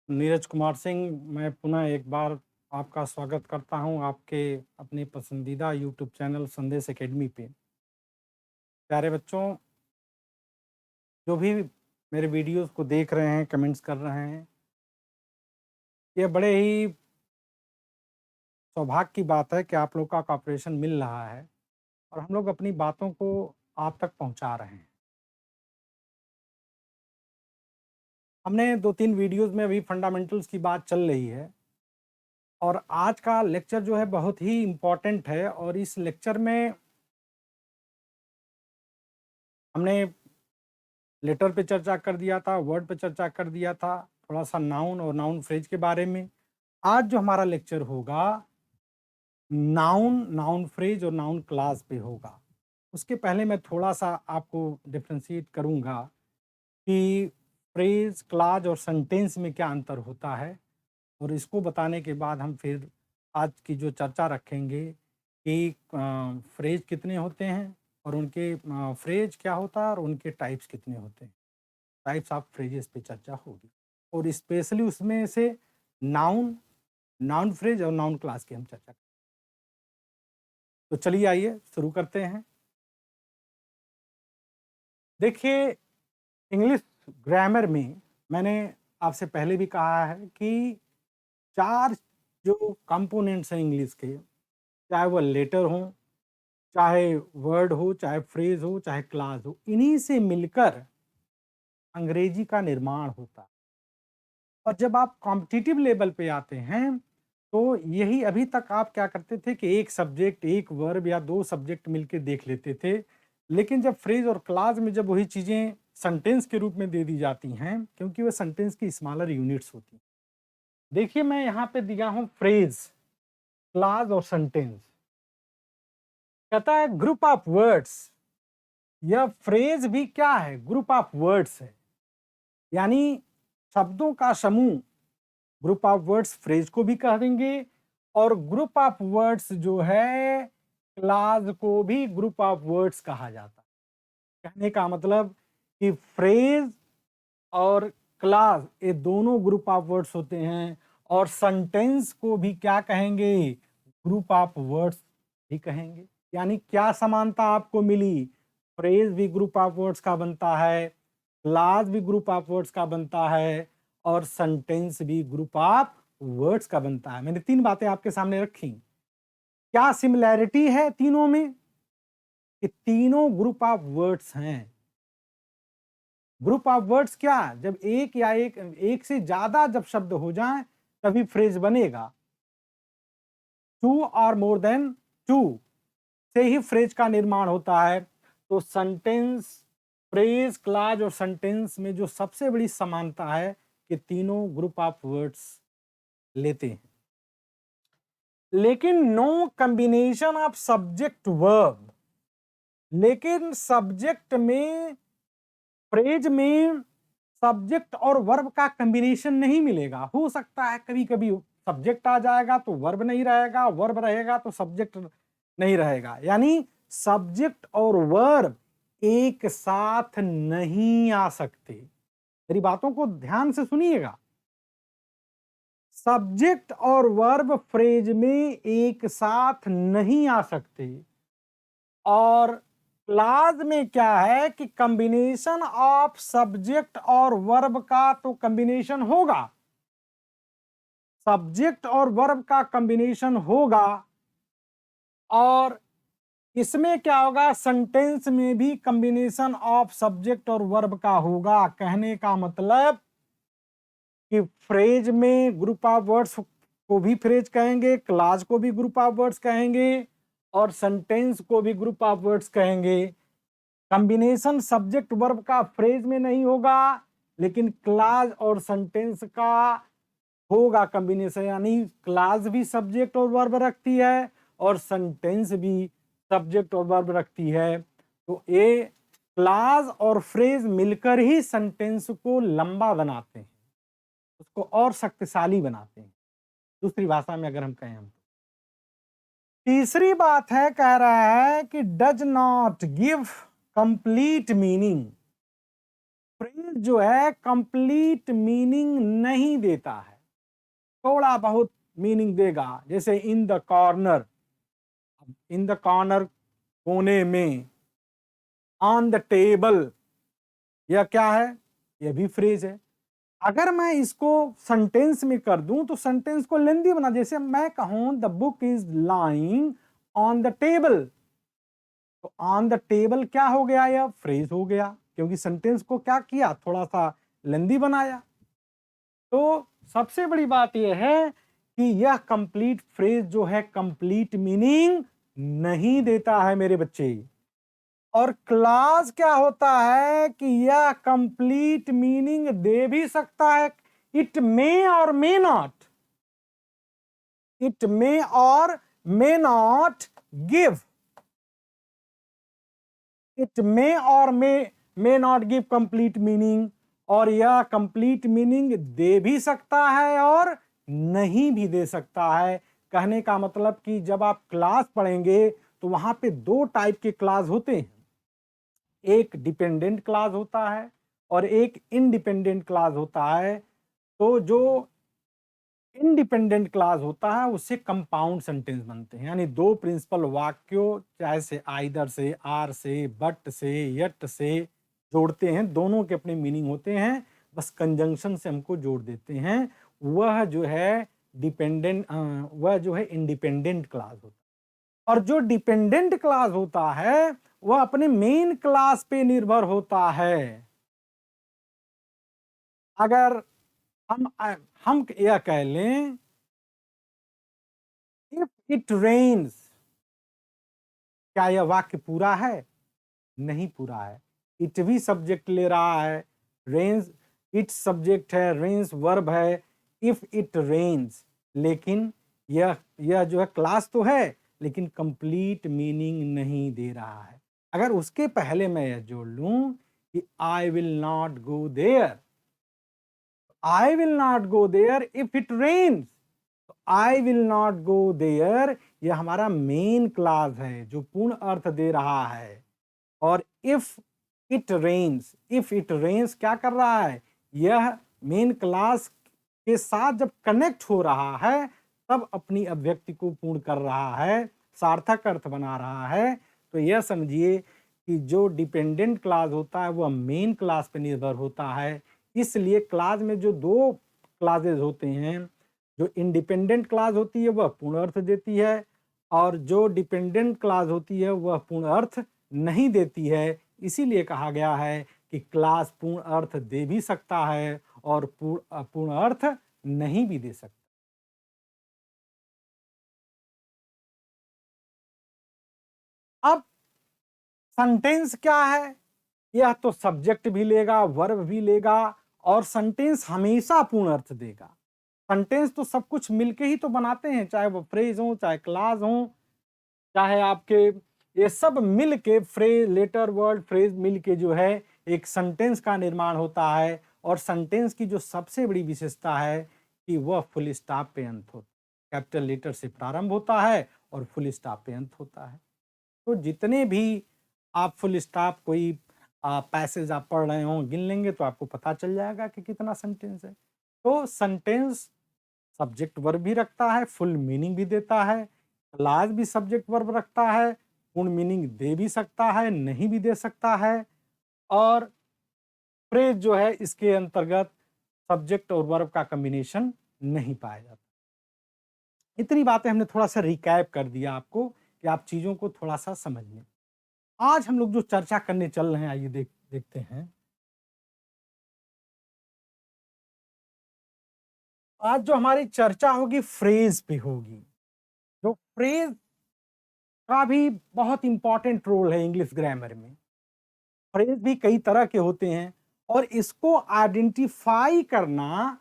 नीरज कुमार सिंह, मैं पुनः एक बार आपका स्वागत करता हूं आपके अपने पसंदीदा यूट्यूब चैनल संदेश एकेडमी पे। प्यारे बच्चों, जो भी मेरे वीडियोस को देख रहे हैं, कमेंट्स कर रहे हैं, ये बड़े ही सौभाग्य की बात है कि आप लोग का कॉपरेशन मिल रहा है और हम लोग अपनी बातों को आप तक पहुंचा रहे हैं। हमने 2-3 वीडियोस में अभी फंडामेंटल्स की बात चल रही है और आज का लेक्चर जो है बहुत ही इम्पोर्टेंट है और इस लेक्चर में हमने लेटर पे चर्चा कर दिया था, वर्ड पे चर्चा कर दिया था, थोड़ा-सा नाउन और नाउन फ्रेज के बारे में। आज जो हमारा लेक्चर होगा, नाउन, नाउन फ्रेज और नाउन क्लास पे होगा। उसके पहले मैं थोड़ा-सा आपको डिफरेंशिएट करूँगा कि फ्रेज, क्लॉज और सेंटेंस में क्या अंतर होता है और इसको बताने के बाद हम फिर आज की जो चर्चा रखेंगे कि फ्रेज कितने होते हैं और उनके फ्रेज क्या होता है और उनके टाइप्स कितने होते हैं। टाइप्स ऑफ फ्रेजेस पे चर्चा होगी और स्पेशली उसमें से नाउन, नाउन फ्रेज और नाउन क्लास की हम चर्चा करेंगे। तो चलिए आइए शुरू करते हैं। देखिए, इंग्लिश ग्रामर में मैंने आपसे पहले भी कहा है कि 4 जो कंपोनेंट्स हैं इंग्लिश के, चाहे वो लेटर हो, चाहे वर्ड हो, चाहे फ्रेज हो, चाहे क्लास हो, इन्हीं से मिलकर अंग्रेजी का निर्माण होता है। और जब आप कॉम्पिटिटिव लेवल पे आते हैं, तो यही अभी तक आप क्या करते थे कि एक सब्जेक्ट, एक वर्ब या 2 सब्जेक्ट मिलके देख लेते थे। लेकिन जब फ्रेज और क्लॉज में जब वही चीज़ें सेंटेंस के रूप में दे दी जाती हैं, क्योंकि वो सेंटेंस की स्मॉलर यूनिट्स होती हैं। देखिए, मैं यहाँ पे दिया हूँ फ्रेज, क्लॉज और सेंटेंस। कहता है ग्रुप ऑफ वर्ड्स। यह फ्रेज भी क्या है? ग्रुप ऑफ वर्ड्स है। यानी शब्दों का समूह। ग्रुप ऑफ वर्ड्स फ्रेज को भी कह देंगे और ग्रुप ऑफ वर्ड्स जो है क्लास को भी ग्रुप ऑफ वर्ड्स कहा जाता है। कहने का मतलब कि फ्रेज और क्लास ये दोनों ग्रुप ऑफ वर्ड्स होते हैं और सेंटेंस को भी क्या कहेंगे? ग्रुप ऑफ वर्ड्स भी कहेंगे। यानी क्या समानता आपको मिली? फ्रेज भी ग्रुप ऑफ वर्ड्स का बनता है, क्लास भी ग्रुप ऑफ वर्ड्स का बनता है और सेंटेंस भी ग्रुप ऑफ वर्ड्स का बनता है। मैंने 3 बातें आपके सामने रखी। क्या सिमिलैरिटी है तीनों में? कि तीनों ग्रुप ऑफ वर्ड्स हैं। ग्रुप ऑफ वर्ड्स क्या? जब एक या एक से ज्यादा जब शब्द हो जाएं तभी फ्रेज बनेगा। टू और मोर देन टू से ही फ्रेज का निर्माण होता है। तो सेंटेंस, फ्रेज, क्लॉज और सेंटेंस में जो सबसे बड़ी समानता है कि तीनों ग्रुप ऑफ वर्ड्स लेते हैं। लेकिन no combination of subject verb. लेकिन सब्जेक्ट में, फ्रेज में सब्जेक्ट और वर्ब का कॉम्बिनेशन नहीं मिलेगा। हो सकता है कभी कभी सब्जेक्ट आ जाएगा तो वर्ब नहीं रहेगा, वर्ब रहेगा तो सब्जेक्ट नहीं रहेगा। यानी सब्जेक्ट और वर्ब एक साथ नहीं आ सकते। मेरी बातों को ध्यान से सुनिएगा। सब्जेक्ट और वर्ब फ्रेज में एक साथ नहीं आ सकते और क्लाज में क्या है कि कॉम्बिनेशन ऑफ सब्जेक्ट और वर्ब का तो कॉम्बिनेशन होगा। सब्जेक्ट और वर्ब का कॉम्बिनेशन होगा और इसमें क्या होगा? सेंटेंस में भी कॉम्बिनेशन ऑफ सब्जेक्ट और वर्ब का होगा। कहने का मतलब कि फ्रेज में ग्रुप ऑफ वर्ड्स को भी फ्रेज कहेंगे, क्लाज को भी ग्रुप ऑफ वर्ड्स कहेंगे और सेंटेंस को भी ग्रुप ऑफ वर्ड्स कहेंगे। कॉम्बिनेशन सब्जेक्ट वर्ब का फ्रेज में नहीं होगा, लेकिन क्लाज और सेंटेंस का होगा कॉम्बिनेशन। यानी क्लाज भी सब्जेक्ट और वर्ब रखती है और सेंटेंस भी सब्जेक्ट और वर्ब रखती है। तो ये क्लाज और फ्रेज मिलकर ही सेंटेंस को लंबा बनाते हैं, उसको और शक्तिशाली बनाते हैं, दूसरी भाषा में अगर हम कहें हम। तीसरी बात है, कह रहा है कि does not give complete meaning. Phrase जो है कंप्लीट मीनिंग नहीं देता है, थोड़ा बहुत मीनिंग देगा। जैसे in the corner, in the corner कोने में, ऑन द टेबल, यह क्या है? यह भी फ्रेज है। अगर मैं इसको सेंटेंस में कर दूं तो सेंटेंस को लेंदी बना, जैसे मैं कहूं the book is lying on the table, तो ऑन द टेबल क्या हो गया? यह फ्रेज हो गया, क्योंकि सेंटेंस को क्या किया? थोड़ा सा लेंदी बनाया। तो सबसे बड़ी बात यह है कि यह कंप्लीट फ्रेज जो है कंप्लीट मीनिंग नहीं देता है मेरे बच्चे। और क्लास क्या होता है कि यह कंप्लीट मीनिंग दे भी सकता है। It may or may not, it may or may not give, it may or may not give complete meaning, और यह कंप्लीट मीनिंग दे भी सकता है और नहीं भी दे सकता है। कहने का मतलब कि जब आप क्लास पढ़ेंगे तो वहां पे दो टाइप के क्लास होते हैं, एक डिपेंडेंट क्लास होता है और एक इंडिपेंडेंट क्लास होता है। तो जो इंडिपेंडेंट क्लास होता है उससे कंपाउंड सेंटेंस बनते हैं, यानी दो प्रिंसिपल वाक्यों, चाहे से आइदर से, आर से, बट से, यट से जोड़ते हैं, दोनों के अपने मीनिंग होते हैं, बस कंजंक्शन से हमको जोड़ देते हैं। वह जो है वह जो है इंडिपेंडेंट क्लास होता है। और जो डिपेंडेंट क्लास होता है वह अपने मेन क्लास पे निर्भर होता है। अगर हम यह कह लें इफ इट रेन्स, क्या यह वाक्य पूरा है? नहीं पूरा है। इट भी सब्जेक्ट ले रहा है, रेन्स इट सब्जेक्ट है, रेन्स वर्ब है, इफ इट रेन्स, लेकिन यह जो है क्लास तो है लेकिन कंप्लीट मीनिंग नहीं दे रहा है। अगर उसके पहले मैं यह जोड़ लूं कि I will not go there, I will not go there if it rains, I will not go there यह हमारा मेन क्लास है जो पूर्ण अर्थ दे रहा है। और if it rains, if it rains क्या कर रहा है? यह मेन क्लास के साथ जब कनेक्ट हो रहा है तब अपनी अभिव्यक्ति को पूर्ण कर रहा है, सार्थक अर्थ बना रहा है। तो यह समझिए कि जो डिपेंडेंट क्लास होता है वह मेन क्लास पर निर्भर होता है। इसलिए क्लास में जो दो क्लासेस होते हैं, जो इंडिपेंडेंट क्लास होती है वह पूर्ण अर्थ देती है, और जो डिपेंडेंट क्लास होती है वह पूर्ण अर्थ नहीं देती है। इसीलिए कहा गया है कि क्लास पूर्ण अर्थ दे भी सकता है और पूर्ण अर्थ नहीं भी दे सकता। अब सेंटेंस क्या है? यह तो सब्जेक्ट भी लेगा, वर्ब भी लेगा, और सेंटेंस हमेशा पूर्ण अर्थ देगा। सेंटेंस तो सब कुछ मिलके ही तो बनाते हैं, चाहे वो फ्रेज हो, चाहे क्लास हो, चाहे आपके, ये सब मिल के फ्रेज, लेटर, वर्ड, फ्रेज मिल के जो है एक सेंटेंस का निर्माण होता है। और सेंटेंस की जो सबसे बड़ी विशेषता है कि वह फुल स्टॉप पे अंत होता है, कैपिटल लेटर से प्रारंभ होता है और फुल स्टॉप पे अंत होता है। तो जितने भी आप फुल स्टॉप कोई पैसेज आप पढ़ रहे हो गिन लेंगे तो आपको पता चल जाएगा कि कितना सेंटेंस है। तो सेंटेंस सब्जेक्ट वर्ब भी रखता है, फुल मीनिंग भी देता है, क्लास भी सब्जेक्ट वर्ब रखता है, पूर्ण मीनिंग दे भी सकता है, नहीं भी दे सकता है, और फ्रेज जो है इसके अंतर्गत सब्जेक्ट और वर्ब का कॉम्बिनेशन नहीं पाया जाता। इतनी बातें हमने थोड़ा सा रिकैप कर दिया आपको कि आप चीजों को थोड़ा सा समझ लें। आज हम लोग जो चर्चा करने चल रहे हैं, आइए देखते हैं। आज जो हमारी चर्चा होगी फ्रेज पे होगी। जो फ्रेज का भी बहुत इंपॉर्टेंट रोल है इंग्लिश ग्रामर में। फ्रेज भी कई तरह के होते हैं और इसको आइडेंटिफाई करना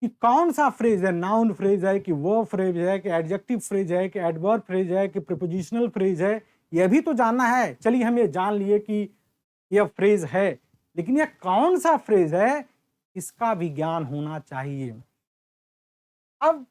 कि कौन सा फ्रेज है, नाउन फ्रेज है कि वर्ब फ्रेज है कि एडजेक्टिव फ्रेज है कि एडवर्ब फ्रेज है कि प्रीपोजिशनल फ्रेज है, यह भी तो जानना है। चलिए हम ये जान लिए कि यह फ्रेज है, लेकिन यह कौन सा फ्रेज है इसका भी ज्ञान होना चाहिए। अब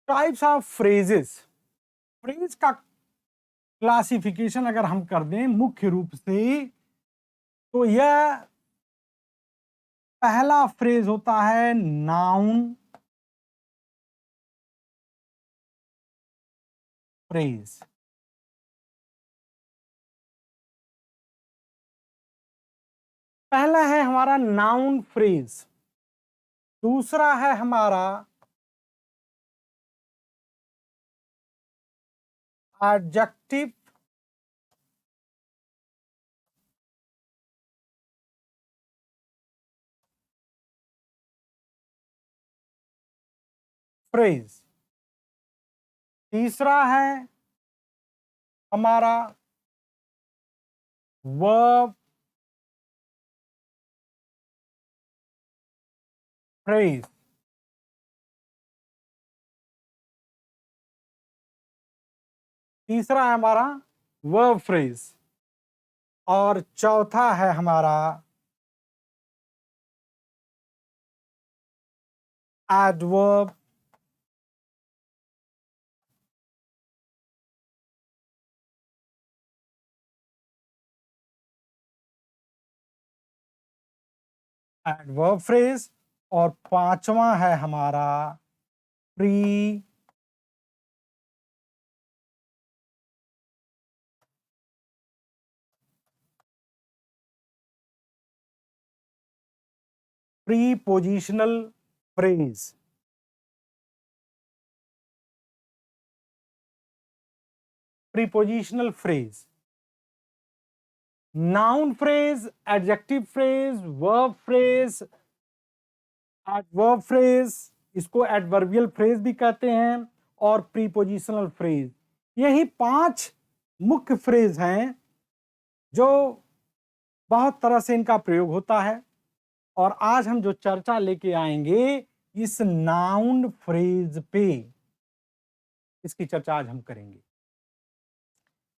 टाइप्स ऑफ फ्रेजेस, फ्रेज का क्लासिफिकेशन अगर हम कर दें मुख्य रूप से, तो यह पहला फ्रेज होता है नाउन फ्रेज। पहला है हमारा नाउन फ्रेज, दूसरा है हमारा एडजेक्टिव फ्रेज, तीसरा है हमारा वर्ब फ्रेज, तीसरा है हमारा वर्ब फ्रेज, और चौथा है हमारा एडवर्ब एडवर्ब फ्रेज, और पांचवा है हमारा pre prepositional phrase. Prepositional phrase, noun phrase, adjective phrase, verb phrase, adverb phrase, इसको एडवर्बियल फ्रेज भी कहते हैं, और प्रीपोजिशनल फ्रेज। यही 5 मुख्य फ्रेज हैं जो बहुत तरह से इनका प्रयोग होता है। और आज हम जो चर्चा लेके आएंगे इस नाउन फ्रेज पे, इसकी चर्चा आज हम करेंगे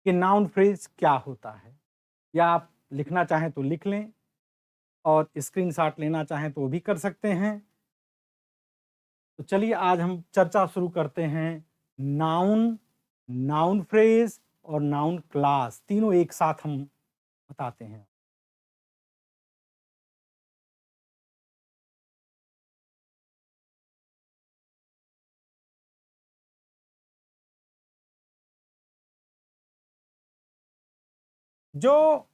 कि नाउन फ्रेज क्या होता है। या आप लिखना चाहें तो लिख लें, और स्क्रीनशॉट लेना चाहें तो वो भी कर सकते हैं। तो चलिए आज हम चर्चा शुरू करते हैं। नाउन, नाउन फ्रेज और नाउन क्लास, तीनों एक साथ हम बताते हैं। जो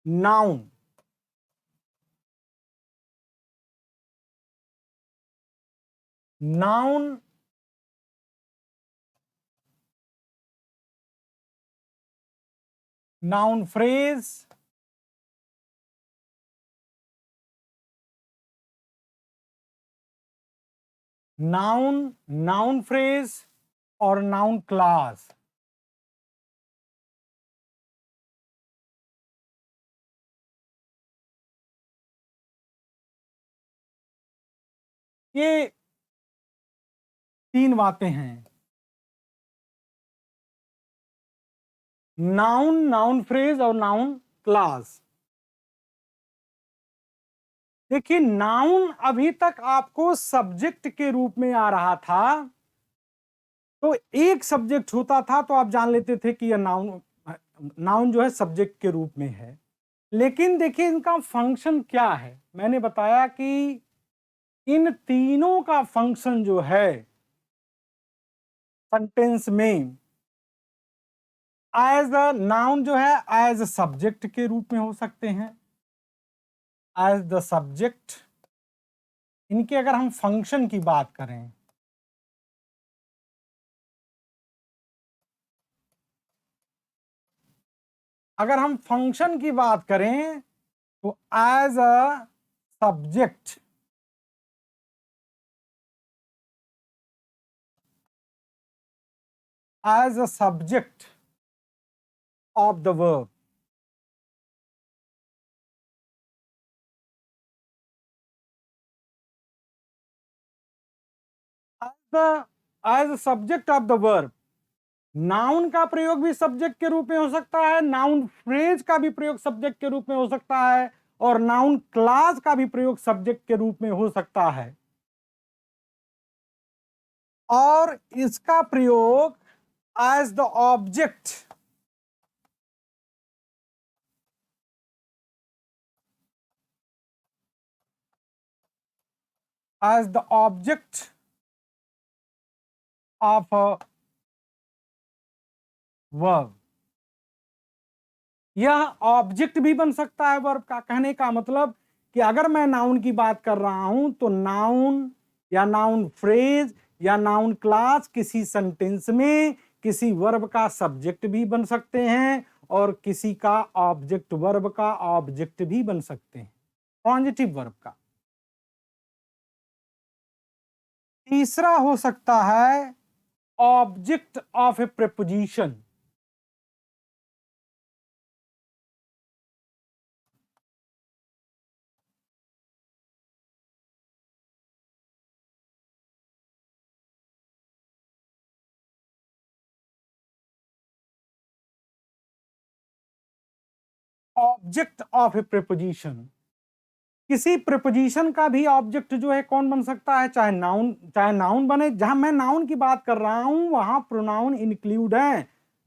noun, noun noun phrase, noun, noun phrase और नाउन क्लास, ये 3 बातें हैं। नाउन, नाउन फ्रेज और नाउन क्लास। देखिए, नाउन अभी तक आपको सब्जेक्ट के रूप में आ रहा था, तो एक सब्जेक्ट होता था तो आप जान लेते थे कि यह नाउन, नाउन जो है सब्जेक्ट के रूप में है। लेकिन देखिए इनका फंक्शन क्या है। मैंने बताया कि इन तीनों का फंक्शन जो है सेंटेंस में, एज अ नाउन जो है एज सब्जेक्ट के रूप में हो सकते हैं, एज द सब्जेक्ट। इनके अगर हम फंक्शन की बात करें, अगर हम फंक्शन की बात करें तो as a subject, as a subject of the verb, as subject of the verb. Noun का प्रयोग भी सब्जेक्ट के रूप में हो सकता है, नाउन फ्रेज का भी प्रयोग सब्जेक्ट के रूप में हो सकता है, और नाउन क्लास का भी प्रयोग सब्जेक्ट के रूप में हो सकता है। और इसका प्रयोग as the object of a verb. यह ऑब्जेक्ट भी बन सकता है वर्ब का। कहने का मतलब कि अगर मैं नाउन की बात कर रहा हूं तो नाउन या नाउन फ्रेज या नाउन क्लास किसी सेंटेंस में किसी वर्ब का सब्जेक्ट भी बन सकते हैं और किसी का ऑब्जेक्ट वर्ब का ऑब्जेक्ट भी बन सकते हैं, ट्रांजिटिव वर्ब का। तीसरा हो सकता है object of A preposition. Object of A preposition, किसी प्रीपोजिशन का भी ऑब्जेक्ट जो है कौन बन सकता है, चाहे नाउन बने। जहां मैं नाउन की बात कर रहा हूं वहां प्रोनाउन इंक्लूड है।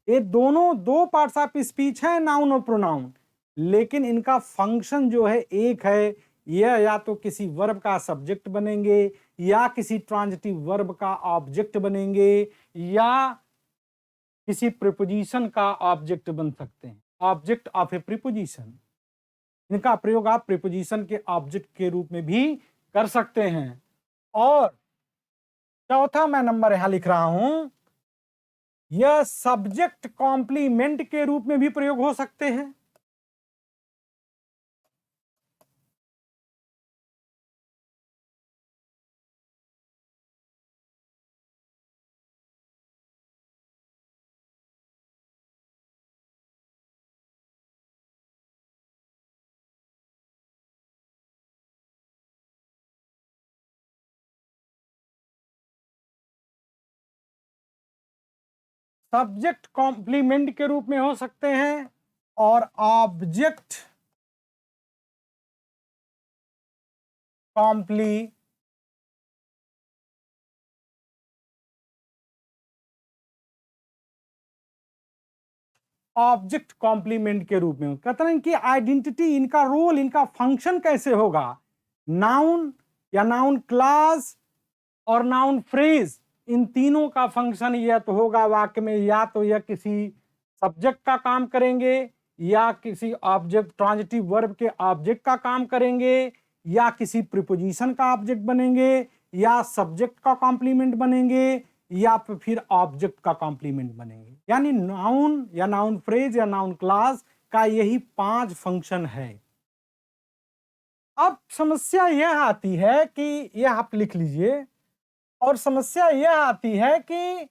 ये दोनों दो पार्ट्स ऑफ स्पीच हैं, नाउन और प्रोनाउन, लेकिन इनका फंक्शन जो है एक है। यह या तो किसी वर्ब का सब्जेक्ट बनेंगे या किसी ट्रांजिटिव वर्ब का ऑब्जेक्ट बनेंगे या किसी प्रीपोजिशन का ऑब्जेक्ट बन सकते हैं, ऑब्जेक्ट ऑफ ए प्रीपोजिशन। इनका प्रयोग आप प्रीपोजिशन के ऑब्जेक्ट के रूप में भी कर सकते हैं। और चौथा मैं नंबर यहां लिख रहा हूं, यह सब्जेक्ट कॉम्प्लीमेंट के रूप में भी प्रयोग हो सकते हैं। सब्जेक्ट कॉम्प्लीमेंट के रूप में हो सकते हैं और ऑब्जेक्ट कॉम्प्लीमेंट ऑब्जेक्ट कॉम्प्लीमेंट के रूप में। कहते हैं कि आइडेंटिटी, इनका रोल, इनका फंक्शन कैसे होगा। नाउन या नाउन क्लास और नाउन फ्रेज, इन तीनों का फंक्शन यह तो होगा वाक्य में, या तो यह किसी सब्जेक्ट का काम करेंगे या किसी ऑब्जेक्ट ट्रांजिटिव वर्ब के ऑब्जेक्ट का काम करेंगे या किसी प्रीपोजिशन का ऑब्जेक्ट बनेंगे या सब्जेक्ट का कॉम्प्लीमेंट बनेंगे या फिर ऑब्जेक्ट का कॉम्प्लीमेंट बनेंगे। यानी नाउन या नाउन फ्रेज या नाउन क्लास का यही 5 फंक्शन है। अब समस्या यह आती है कि यह आप लिख लीजिए, और समस्या यह आती है कि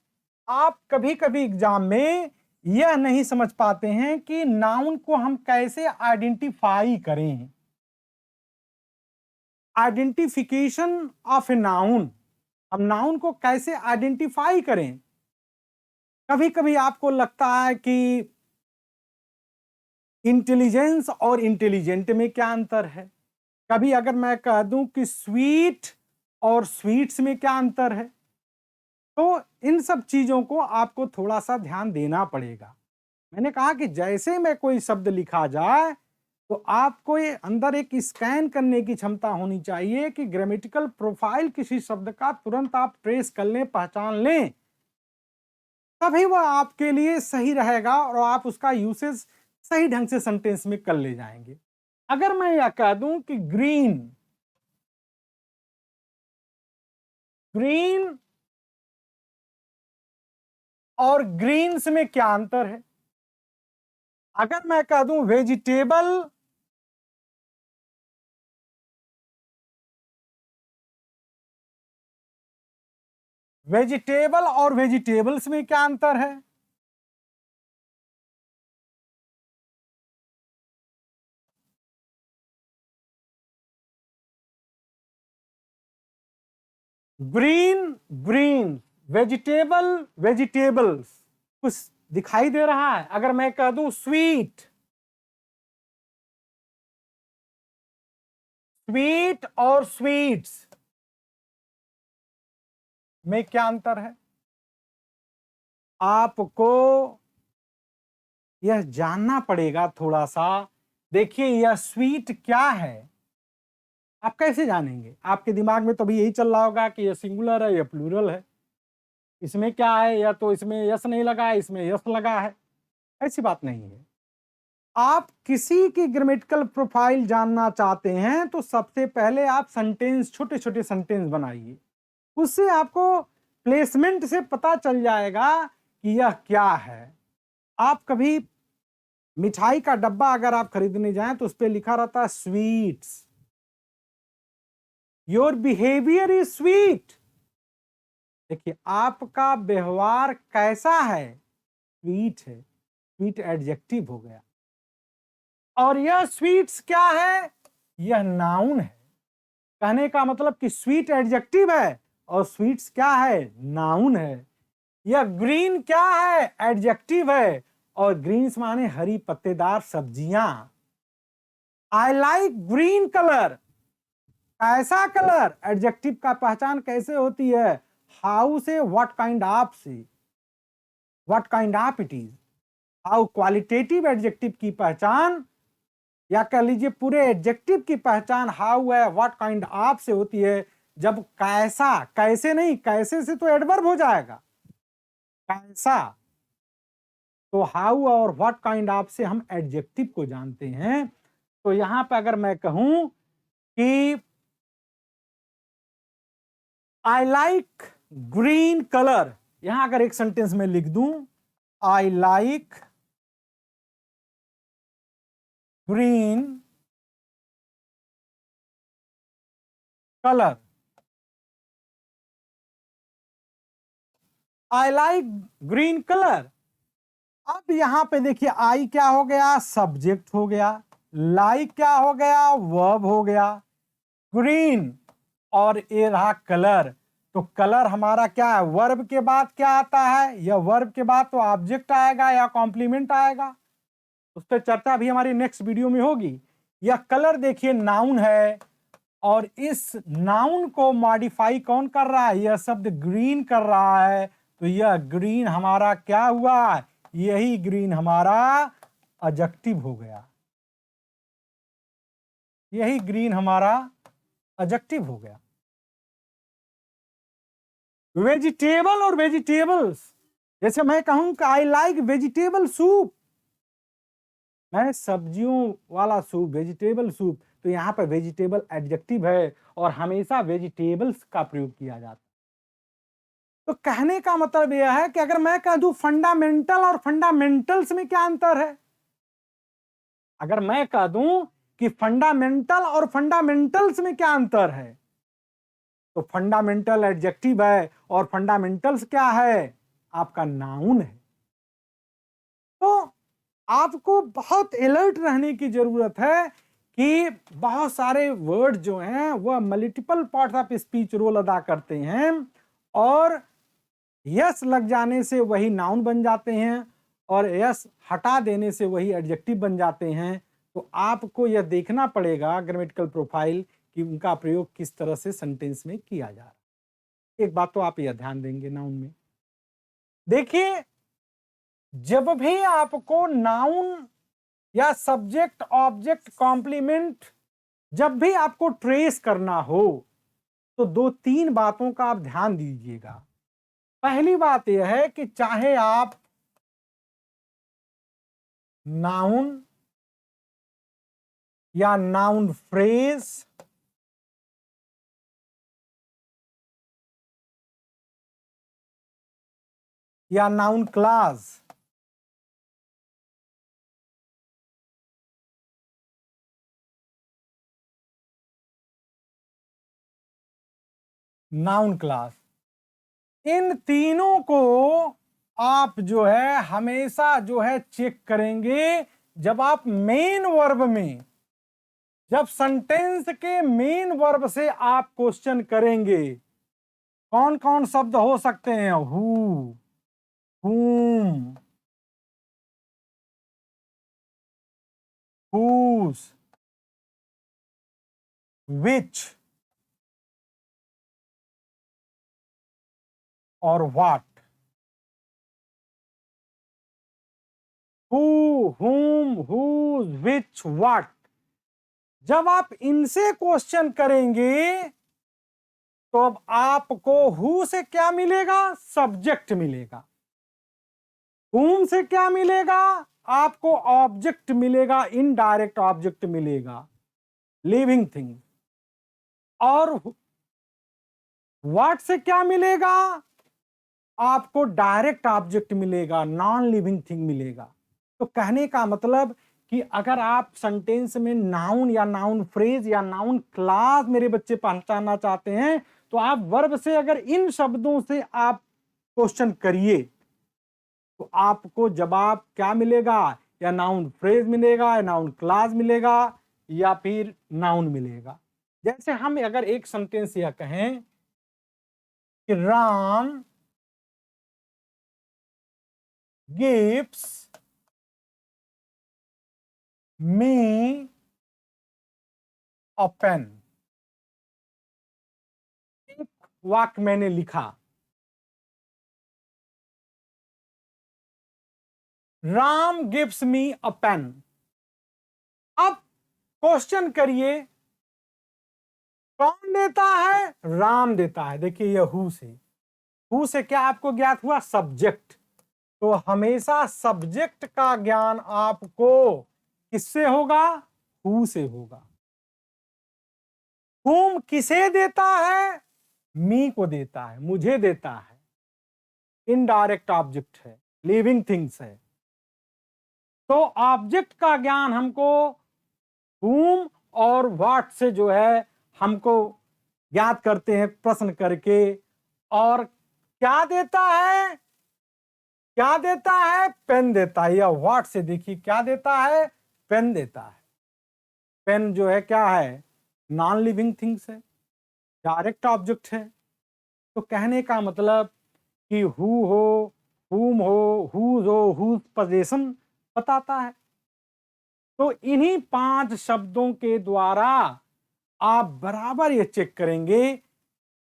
आप कभी कभी एग्जाम में यह नहीं समझ पाते हैं कि नाउन को हम कैसे आइडेंटिफाई करें। आइडेंटिफिकेशन ऑफ ए नाउन, हम नाउन को कैसे आइडेंटिफाई करें। कभी कभी आपको लगता है कि इंटेलिजेंस और इंटेलिजेंट में क्या अंतर है। कभी अगर मैं कह दूं कि स्वीट और स्वीट्स में क्या अंतर है, तो इन सब चीजों को आपको थोड़ा सा ध्यान देना पड़ेगा। मैंने कहा कि जैसे में कोई शब्द लिखा जाए तो आपको ये अंदर एक स्कैन करने की क्षमता होनी चाहिए कि ग्रामेटिकल प्रोफाइल किसी शब्द का तुरंत आप ट्रेस कर लें, पहचान लें, तभी वह आपके लिए सही रहेगा और आप उसका यूसेज सही ढंग से सेंटेंस में कर ले जाएंगे। अगर मैं यह कह दूं कि ग्रीन, ग्रीन और ग्रीन्स में क्या अंतर है। अगर मैं कह दूं वेजिटेबल, वेजिटेबल और वेजिटेबल्स में क्या अंतर है। ग्रीन ग्रीन, वेजिटेबल वेजिटेबल्स, कुछ दिखाई दे रहा है। अगर मैं कह दूं स्वीट, स्वीट और स्वीट्स, में क्या अंतर है, आपको यह जानना पड़ेगा थोड़ा सा। देखिए यह स्वीट क्या है, आप कैसे जानेंगे? आपके दिमाग में तो अभी यही चल रहा होगा कि यह सिंगुलर है या प्लूरल है, इसमें क्या है, या तो इसमें यस नहीं लगा है, इसमें यस लगा है। ऐसी बात नहीं है। आप किसी की ग्रामेटिकल प्रोफाइल जानना चाहते हैं तो सबसे पहले आप सेंटेंस, छोटे छोटे सेंटेंस बनाइए, उससे आपको प्लेसमेंट से पता चल जाएगा कि यह क्या है। आप कभी मिठाई का डब्बा अगर आप खरीदने जाएं तो उस पर लिखा रहता है sweets, your behaviour is sweet. देखिए आपका व्यवहार कैसा है, स्वीट है, स्वीट एडजेक्टिव हो गया। और यह स्वीट्स क्या है, यह नाउन है। कहने का मतलब कि स्वीट एडजेक्टिव है और स्वीट्स क्या है, नाउन है। यह ग्रीन क्या है, एडजेक्टिव है, और ग्रीन्स माने हरी पत्तेदार सब्जियां। आई लाइक ग्रीन कलर, ऐसा कलर, एडजेक्टिव का पहचान कैसे होती है, हाउ से, व्हाट काइंड ऑफ से, what kind of it is. How qualitative adjective की पहचान, या कह लीजिए पूरे एडजेक्टिव की पहचान हाउ है, व्हाट काइंड ऑफ से होती है जब कैसा, कैसे नहीं, कैसे से तो एडवर्ब हो जाएगा, कैसा। तो हाउ और व्हाट काइंड ऑफ से हम एडजेक्टिव को जानते हैं। तो यहां पर अगर मैं कहूं कि आई लाइक ग्रीन कलर, यहां अगर एक सेंटेंस में लिख दूं I like green colour, I like green colour. अब यहां पे देखिए आई क्या हो गया, सब्जेक्ट हो गया, लाइक क्या हो गया, वर्ब हो गया, ग्रीन और ये रहा कलर। तो कलर हमारा क्या है, वर्ब के बाद क्या आता है, या वर्ब के बाद तो ऑब्जेक्ट आएगा या कॉम्प्लीमेंट आएगा, उस पर चर्चा भी हमारी नेक्स्ट वीडियो में होगी। यह कलर देखिए नाउन है, और इस नाउन को मॉडिफाई कौन कर रहा है, यह शब्द ग्रीन कर रहा है। तो यह ग्रीन हमारा क्या हुआ, यही ग्रीन हमारा एडजेक्टिव हो गया, यही ग्रीन हमारा एडजेक्टिव हो गया। वेजिटेबल और वेजिटेबल्स, जैसे मैं कहूं कि आई लाइक वेजिटेबल सूप, मैं सब्जियों वाला सूप, वेजिटेबल सूप, तो यहां पर वेजिटेबल एडजेक्टिव है और हमेशा वेजिटेबल्स का प्रयोग किया जाता है। तो कहने का मतलब यह है कि अगर मैं कह दूं फंडामेंटल और फंडामेंटल्स में क्या अंतर है, अगर मैं कह दूं कि फंडामेंटल और फंडामेंटल्स में क्या अंतर है, तो फंडामेंटल एडजेक्टिव है और फंडामेंटल्स क्या है, आपका नाउन है। तो आपको बहुत अलर्ट रहने की जरूरत है कि बहुत सारे वर्ड जो हैं वह multiple parts of speech role अदा करते हैं, और यस लग जाने से वही नाउन बन जाते हैं और यस हटा देने से वही एडजेक्टिव बन जाते हैं। तो आपको यह देखना पड़ेगा ग्रामेटिकल प्रोफाइल कि उनका प्रयोग किस तरह से सेंटेंस में किया जा रहा है। एक बात तो आप यह ध्यान देंगे नाउन में, देखिए जब भी आपको नाउन या सब्जेक्ट ऑब्जेक्ट कॉम्प्लीमेंट जब भी आपको ट्रेस करना हो तो दो तीन बातों का आप ध्यान दीजिएगा। पहली बात यह है कि चाहे आप नाउन या नाउन फ्रेज या नाउन क्लास, नाउन क्लास, इन तीनों को आप जो है हमेशा जो है चेक करेंगे। जब आप मेन वर्ब में, जब सेंटेंस के मेन वर्ब से आप क्वेश्चन करेंगे, कौन कौन शब्द हो सकते हैं, हु, whom, whose, which, और what, who, whom, whose, which, what, जब आप इनसे क्वेश्चन करेंगे तो अब आपको हु से क्या मिलेगा, सब्जेक्ट मिलेगा। whom से क्या मिलेगा, आपको ऑब्जेक्ट मिलेगा, इनडायरेक्ट ऑब्जेक्ट मिलेगा, लिविंग थिंग। और व्हाट से क्या मिलेगा, आपको डायरेक्ट ऑब्जेक्ट मिलेगा, नॉन लिविंग थिंग मिलेगा। तो कहने का मतलब कि अगर आप सेंटेंस में नाउन या नाउन फ्रेज या नाउन क्लास मेरे बच्चे पहचानना चाहते हैं, तो आप वर्ब से अगर इन शब्दों से आप क्वेश्चन करिए तो आपको जवाब क्या मिलेगा, या नाउन फ्रेज मिलेगा, या नाउन क्लास मिलेगा, या फिर नाउन मिलेगा। जैसे हम अगर एक सेंटेंस यह कहें कि राम गिव्स मी अ पेन, एक वाक्य मैंने लिखा, राम गिव्स मी अ पेन। अब क्वेश्चन करिए कौन देता है, राम देता है। देखिए यह हु से क्या आपको ज्ञात हुआ, सब्जेक्ट। तो हमेशा सब्जेक्ट का ज्ञान आपको किससे होगा, हु से होगा। हुम किसे देता है, मी को देता है, मुझे देता है, इनडायरेक्ट ऑब्जेक्ट है, लिविंग थिंग्स है। तो ऑब्जेक्ट का ज्ञान हमको हुम और व्हाट से जो है हमको ज्ञात करते हैं प्रश्न करके। और क्या देता है, क्या देता है, पेन देता है। या व्हाट से देखिए क्या देता है, पेन देता है। पेन जो है क्या है, नॉन लिविंग थिंग्स है, डायरेक्ट ऑब्जेक्ट है। तो कहने का मतलब कि हु हो, हुम हो, हुज हो, हुज पोजेशन बताता है। तो इन्हीं 5 शब्दों के द्वारा आप बराबर ये चेक करेंगे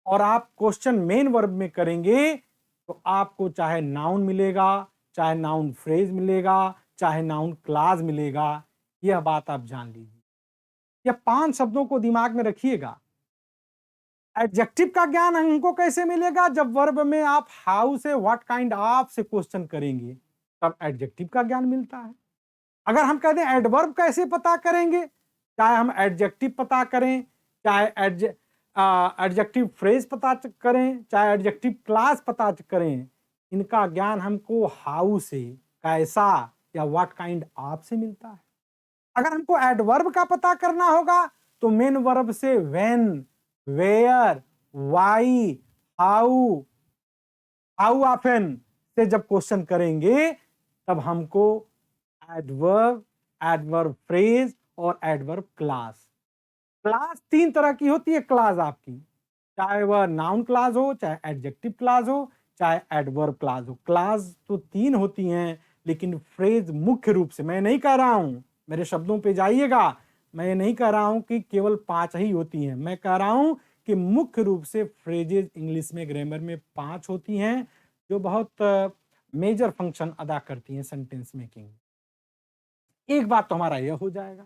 और आप क्वेश्चन मेन वर्ब में करेंगे तो आपको चाहे नाउन मिलेगा, चाहे नाउन फ्रेज मिलेगा, चाहे नाउन क्लास मिलेगा। यह बात आप जान लीजिए। यह 5 शब्दों को दिमाग में रखिएगा। एडजेक्टिव का ज्ञान हमको कैसे मिलेगा, जब वर्ब में आप हाउ से, व्हाट काइंड ऑफ से क्वेश्चन करेंगे तब एडजेक्टिव का ज्ञान मिलता है। अगर हम कहते हैं एडवर्ब कैसे पता करेंगे, चाहे हम एडजेक्टिव पता करें, चाहे एडजेक्टिव फ्रेज पता करें, चाहे एडजेक्टिव क्लास पता करें, इनका ज्ञान हमको हाउ से, कैसा या व्हाट काइंड ऑफ से मिलता है। अगर हमको एडवर्ब का पता करना होगा तो मेन वर्ब से when, where, why, how, how often से जब क्वेश्चन करेंगे तब हमको एडवर्ब, एडवर्ब फ्रेज और एडवर्ब क्लास। क्लास 3 तरह की होती है क्लास आपकी, चाहे वह नाउन क्लास हो, चाहे एडजेक्टिव क्लास हो, चाहे एडवर्ब क्लास हो। क्लास तो 3 होती हैं, लेकिन फ्रेज मुख्य रूप से, मैं नहीं कह रहा हूं, मेरे शब्दों पे जाइएगा, मैं ये नहीं कह रहा हूं कि केवल 5 ही होती हैं। मैं कह रहा हूं कि मुख्य रूप से फ्रेजेज इंग्लिश में, ग्रामर में 5 होती हैं, जो बहुत मेजर फंक्शन अदा करती हैं सेंटेंस मेकिंग। एक बात तो हमारा यह हो जाएगा।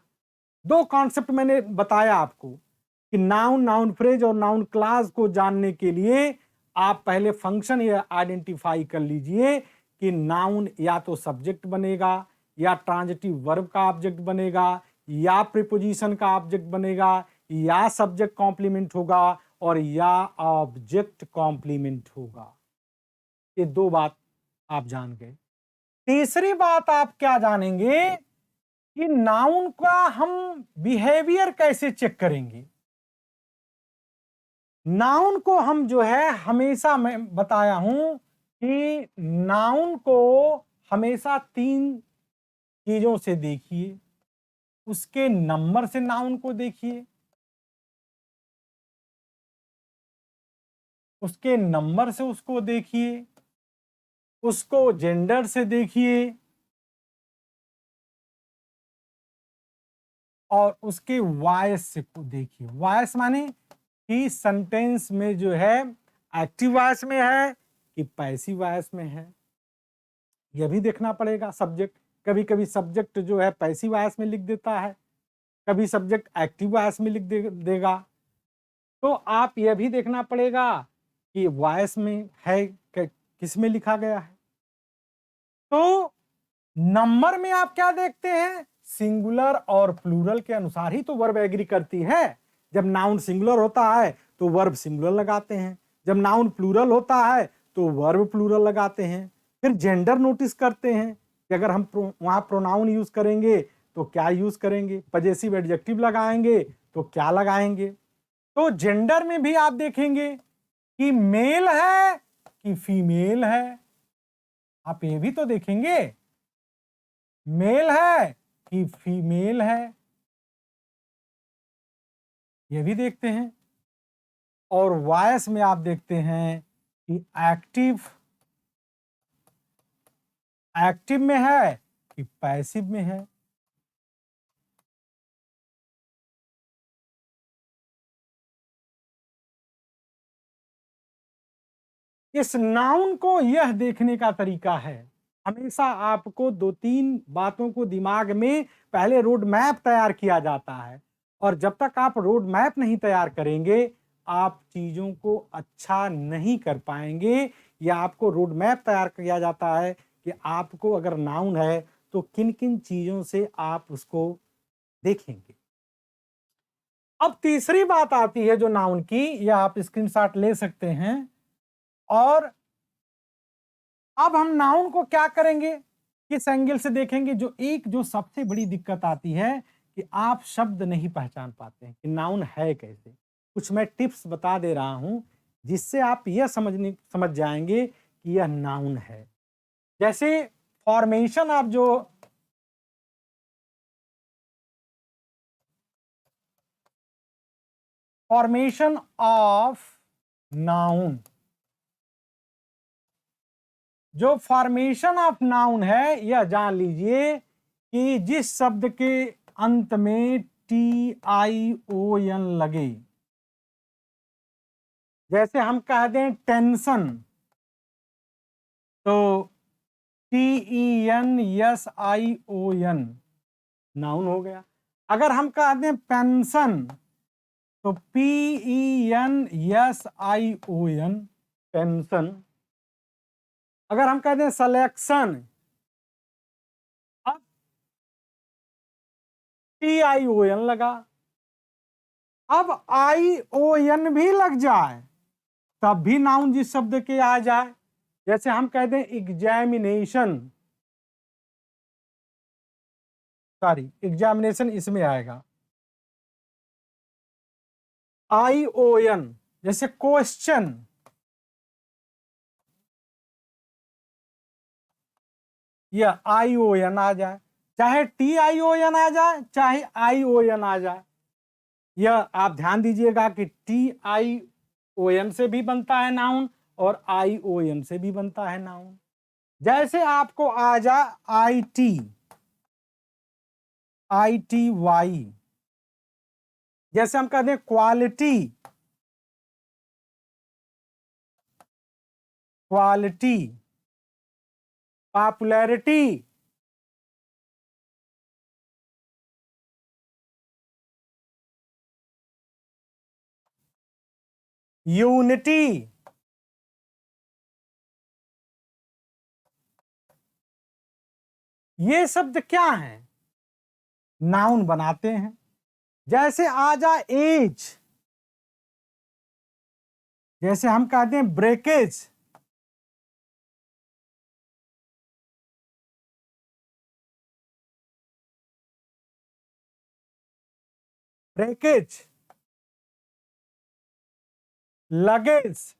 2 कॉन्सेप्ट मैंने बताया आपको कि नाउन, नाउन फ्रेज और नाउन क्लास को जानने के लिए आप पहले फंक्शन ये आइडेंटिफाई कर लीजिए कि नाउन या तो सब्जेक्ट बनेगा, या ट्रांजिटिव वर्ब का ऑब्जेक्ट बनेगा, या प्रीपोजिशन का ऑब्जेक्ट बनेगा, या सब्जेक्ट कॉम्प्लीमेंट होगा, और या ऑब्जेक्ट कॉम्प्लीमेंट होगा। ये 2 बात आप जान गए। तीसरी बात आप क्या जानेंगे कि नाउन का हम बिहेवियर कैसे चेक करेंगे। नाउन को हम जो है, हमेशा मैं बताया हूं कि नाउन को हमेशा 3 चीजों से देखिए। उसके नंबर से नाउन को देखिए, उसके नंबर से उसको देखिए, उसको जेंडर से देखिए, और उसके वॉइस से को देखिए। वॉइस माने कि सेंटेंस में जो है एक्टिव वॉइस में है कि पैसिव वॉइस में है, यह भी देखना पड़ेगा। सब्जेक्ट, कभी-कभी सब्जेक्ट जो है पैसिव वॉइस में लिख देता है, कभी सब्जेक्ट एक्टिव वॉइस में लिख देगा। तो आप यह भी देखना पड़ेगा कि वॉइस में है किस में लिखा गया है। तो नंबर में आप क्या देखते हैं, सिंगुलर और प्लूरल के अनुसार ही तो वर्ब एग्री करती है। जब नाउन सिंगुलर होता है तो वर्ब सिंगुलर लगाते हैं, जब नाउन प्लूरल होता है तो वर्ब प्लूरल लगाते हैं। फिर जेंडर नोटिस करते हैं कि अगर हम वहां प्रोनाउन यूज करेंगे तो क्या यूज करेंगे, पजेसिव एडजेक्टिव लगाएंगे तो क्या लगाएंगे। तो जेंडर में भी आप देखेंगे कि मेल है कि फीमेल है, आप ये भी तो देखेंगे, मेल है कि फीमेल है, ये भी देखते हैं। और वॉइस में आप देखते हैं कि एक्टिव में है कि पैसिव में है। इस नाउन को यह देखने का तरीका है, हमेशा आपको 2-3 बातों को दिमाग में पहले रोड मैप तैयार किया जाता है, और जब तक आप रोड मैप नहीं तैयार करेंगे आप चीजों को अच्छा नहीं कर पाएंगे। या आपको रोड मैप तैयार किया जाता है कि आपको अगर नाउन है तो किन किन चीजों से आप उसको देखेंगे। अब तीसरी बात आती है जो नाउन की, या आप स्क्रीनशॉट ले सकते हैं। और अब हम नाउन को क्या करेंगे, किस एंगल से देखेंगे। जो सबसे बड़ी दिक्कत आती है कि आप शब्द नहीं पहचान पाते हैं कि नाउन है कैसे। कुछ मैं टिप्स बता दे रहा हूं जिससे आप यह समझ जाएंगे कि यह नाउन है। जैसे फॉर्मेशन ऑफ नाउन, जो फॉर्मेशन ऑफ नाउन है यह जान लीजिए कि जिस शब्द के अंत में TION लगे, जैसे हम कह दें टेंशन तो TENSION नाउन हो गया। अगर हम कह दें पेंशन तो PENSION पेंशन। अगर हम कह दें सिलेक्शन, अब TION लगा। अब ION भी लग जाए तब भी नाउन जिस शब्द के आ जाए, जैसे हम कह दें एग्जामिनेशन इसमें आएगा। ION जैसे क्वेश्चन, या ION आ जाए, चाहे TION आ जाए चाहे ION आ जाए। यह आप ध्यान दीजिएगा कि TION से भी बनता है नाउन और ION से भी बनता है नाउन। जैसे आपको आ जाए ITY, जैसे हम कहते हैं क्वालिटी, पॉपुलैरिटी, यूनिटी, ये शब्द क्या हैं, नाउन बनाते हैं। जैसे आ जाए एज, जैसे हम कहते हैं ब्रेकेज, लगेज,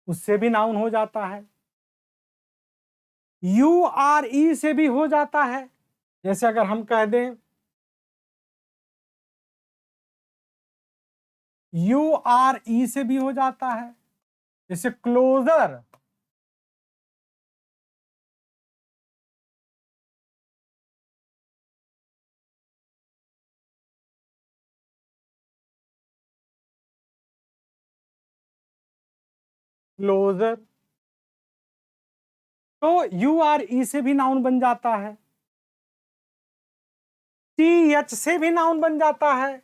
उससे भी नाउन हो जाता है। URE से भी हो जाता है, जैसे अगर हम कह दें URE से भी हो जाता है, जैसे क्लोजर, क्लोजर। तो यू आर ई से भी नाउन बन जाता है, टी एच से भी नाउन बन जाता है,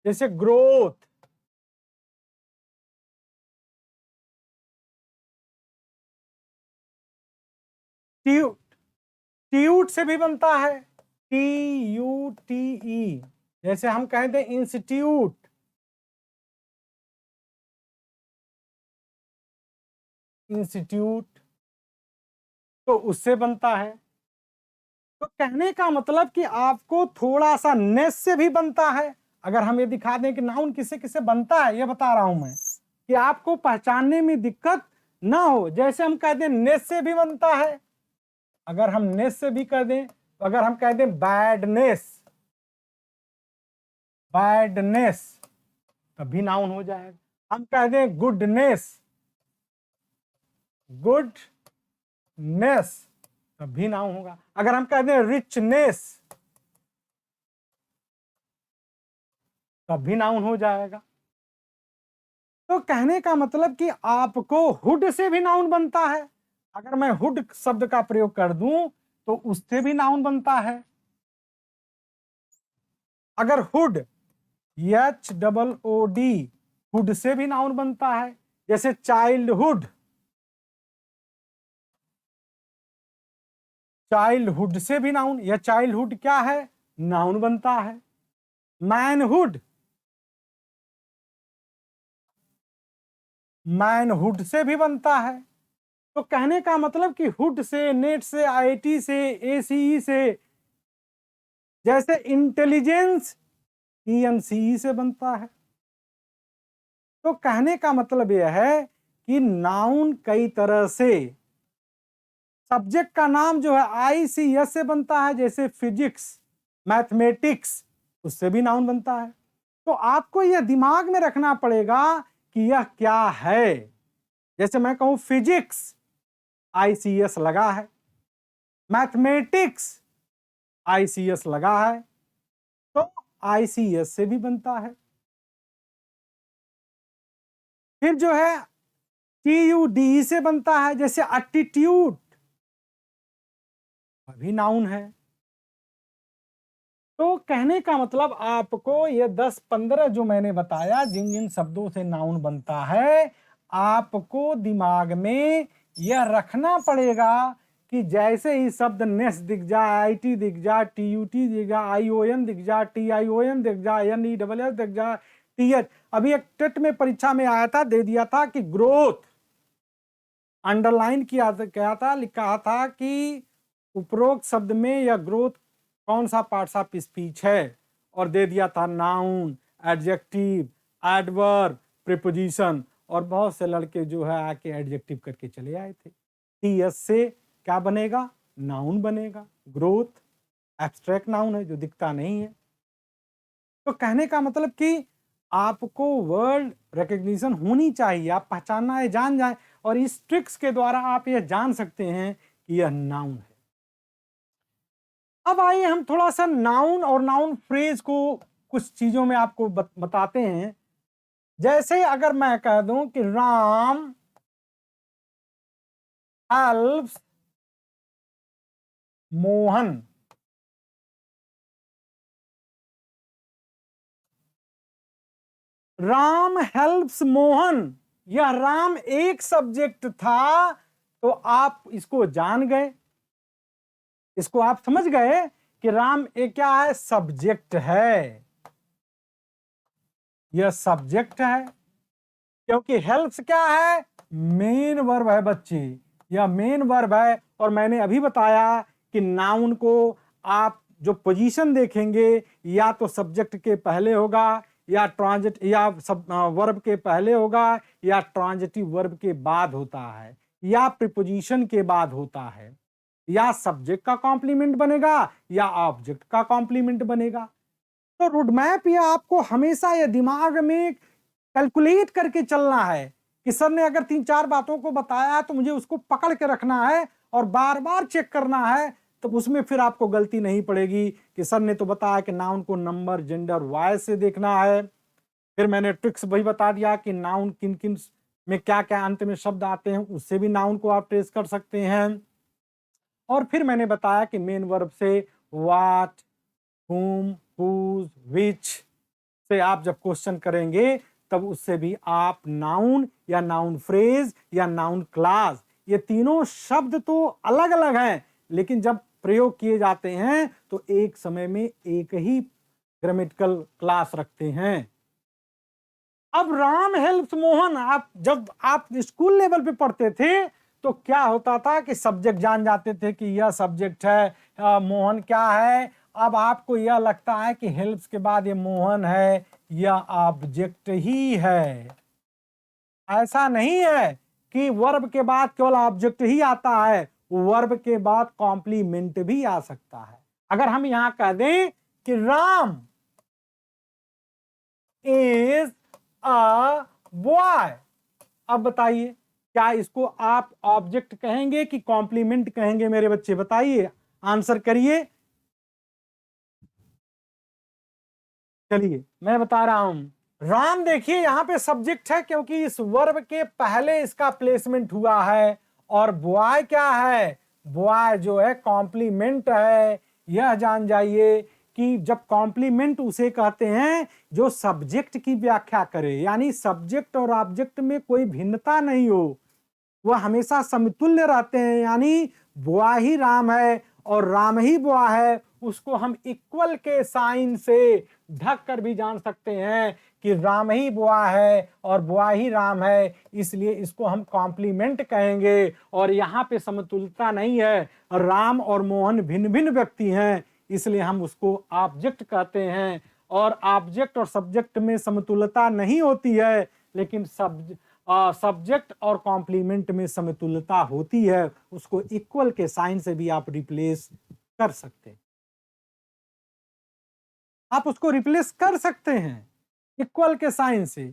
जैसे ग्रोथ। ट्यूट, ट्यूट से भी बनता है, टी यू टी ई, जैसे हम कहते हैं इंस्टीट्यूट। इंस्टीट्यूट तो उससे बनता है। तो कहने का मतलब कि आपको थोड़ा सा नेस से भी बनता है। अगर हम ये दिखा दें कि नाउन किससे किससे बनता है, ये बता रहा हूं मैं, कि आपको पहचानने में दिक्कत ना हो। जैसे हम कह दें नेस से भी बनता है, अगर हम नेस से भी कह दें, तो अगर हम कह दें बैडनेस, बैडनेस तभी नाउन हो जाएगा। हम कह दें गुडनेस, गुडनेस तभी नाउन होगा। अगर हम कह दें रिचनेस तभी नाउन हो जाएगा। तो कहने का मतलब कि आपको हुड से भी नाउन बनता है। अगर मैं हुड शब्द का प्रयोग कर दूं तो उससे भी नाउन बनता है। अगर hood, H double O D, hood से भी नाउन बनता है, जैसे चाइल्डहुड। चाइल्डहुड से भी नाउन, यह चाइल्डहुड क्या है, नाउन बनता है। मैनहुड, मैनहुड से भी बनता है। तो कहने का मतलब कि हुड से, नेट से, आईआईटी से, एसीई से, जैसे इंटेलिजेंस ईएनसीई से बनता है। तो कहने का मतलब यह है कि नाउन कई तरह से, सब्जेक्ट का नाम जो है आईसीएस से बनता है, जैसे फिजिक्स, मैथमेटिक्स, उससे भी नाउन बनता है। तो आपको यह दिमाग में रखना पड़ेगा कि यह क्या है। जैसे मैं कहूं फिजिक्स, आईसीएस लगा है, मैथमेटिक्स आईसीएस लगा है, तो आईसीएस से भी बनता है। फिर जो है टीयूडी से बनता है, जैसे एटीट्यूड, अभी नाउन है। तो कहने का मतलब आपको ये 10-15 जो मैंने बताया, जिन जिन शब्दों से नाउन बनता है, आपको दिमाग में यह रखना पड़ेगा कि जैसे ही शब्द नेस दिख जाए, आईटी दिख जाए, टीयूटी दिख जाए, आईओएन दिख जाए, टीआईओएन दिख जाए, एनईडब्ल्यूएस दिख जाए, टीएच। अभी एक टेट में परीक्षा में आया था, दे दिया था कि ग्रोथ, अंडरलाइन किया गया था, लिखा था कि उपरोक्त शब्द में यह ग्रोथ कौन सा पार्ट्स ऑफ स्पीच है, और दे दिया था नाउन, एडजेक्टिव, एडवर्ब, प्रीपोजिशन। और बहुत से लड़के जो है आके एडजेक्टिव करके चले आए थे। टीएस से क्या बनेगा, नाउन बनेगा। ग्रोथ एब्स्ट्रैक्ट नाउन है जो दिखता नहीं है। तो कहने का मतलब कि आपको वर्ड रिकग्निशन होनी चाहिए, आप पहचानना है, जान जाए, और इस ट्रिक्स के द्वारा आप यह जान सकते हैं कि यह नाउन है। अब आइए हम थोड़ा सा नाउन और नाउन फ्रेज को कुछ चीजों में आपको बताते हैं। जैसे अगर मैं कह दूं कि राम हेल्प्स मोहन, राम हेल्प्स मोहन, यह राम एक सब्जेक्ट था, तो आप इसको जान गए, इसको आप समझ गए कि राम एक क्या है, सब्जेक्ट है, यह सब्जेक्ट है। क्योंकि हेल्प्स क्या है, मेन वर्ब है बच्चे, यह मेन वर्ब है। और मैंने अभी बताया कि नाउन को आप जो पोजीशन देखेंगे, या तो सब्जेक्ट के पहले होगा, या ट्रांजिट या वर्ब के पहले होगा, या ट्रांजिटिव वर्ब के बाद होता है, या प्रीपोजिशन के बाद होता है, या सब्जेक्ट का कॉम्प्लीमेंट बनेगा, या ऑब्जेक्ट का कॉम्प्लीमेंट बनेगा। तो रोड मैप या आपको हमेशा ये दिमाग में कैलकुलेट करके चलना है कि सर ने अगर 3-4 बातों को बताया है तो मुझे उसको पकड़ के रखना है और बार बार चेक करना है। तो उसमें फिर आपको गलती नहीं पड़ेगी कि सर ने तो बताया कि नाउन को नंबर, जेंडर, वॉइस से देखना है। फिर मैंने ट्रिक्स वही बता दिया कि नाउन किन किन में क्या क्या अंत में शब्द आते हैं, उससे भी नाउन को आप ट्रेस कर सकते हैं। और फिर मैंने बताया कि मेन वर्ब से व्हाट, whom, whose, which से आप जब क्वेश्चन करेंगे तब उससे भी आप नाउन या नाउन फ्रेज या नाउन क्लास, ये तीनों शब्द तो अलग अलग हैं, लेकिन जब प्रयोग किए जाते हैं तो एक समय में एक ही ग्रामेटिकल क्लास रखते हैं। अब राम हेल्प्स मोहन, जब आप स्कूल लेवल पे पढ़ते थे तो क्या होता था कि सब्जेक्ट जान जाते थे कि यह सब्जेक्ट है, मोहन क्या है। अब आपको यह लगता है कि हेल्प्स के बाद ये मोहन है, यह ऑब्जेक्ट ही है। ऐसा नहीं है कि वर्ब के बाद केवल ऑब्जेक्ट ही आता है, वर्ब के बाद कॉम्प्लीमेंट भी आ सकता है। अगर हम यहां कह दें कि राम इज अ बॉय, अब बताइए क्या इसको आप ऑब्जेक्ट कहेंगे कि कॉम्प्लीमेंट कहेंगे? मेरे बच्चे बताइए, आंसर करिए। चलिए मैं बता रहा हूं, राम देखिए यहां पे सब्जेक्ट है क्योंकि इस वर्ब के पहले इसका प्लेसमेंट हुआ है, और बॉय क्या है? बॉय जो है कॉम्प्लीमेंट है। यह जान जाइए कि जब कॉम्प्लीमेंट उसे कहते हैं जो सब्जेक्ट की व्याख्या करे, यानी सब्जेक्ट और ऑब्जेक्ट में कोई भिन्नता नहीं हो, वह हमेशा समतुल्य रहते हैं। यानी बुआ ही राम है और राम ही बुआ है, उसको हम इक्वल के साइन से ढक कर भी जान सकते हैं कि राम ही बुआ है और बुआ ही राम है, इसलिए इसको हम कॉम्प्लीमेंट कहेंगे। और यहाँ पे समतुलता नहीं है, राम और मोहन भिन्न भिन्न व्यक्ति हैं, इसलिए हम उसको ऑब्जेक्ट कहते हैं। और ऑब्जेक्ट और सब्जेक्ट में समतुलता नहीं होती है, लेकिन सब्जेक्ट और कॉम्प्लीमेंट में समतुल्यता होती है। उसको इक्वल के साइन से भी आप रिप्लेस कर सकते हैं, आप उसको रिप्लेस कर सकते हैं इक्वल के साइन से।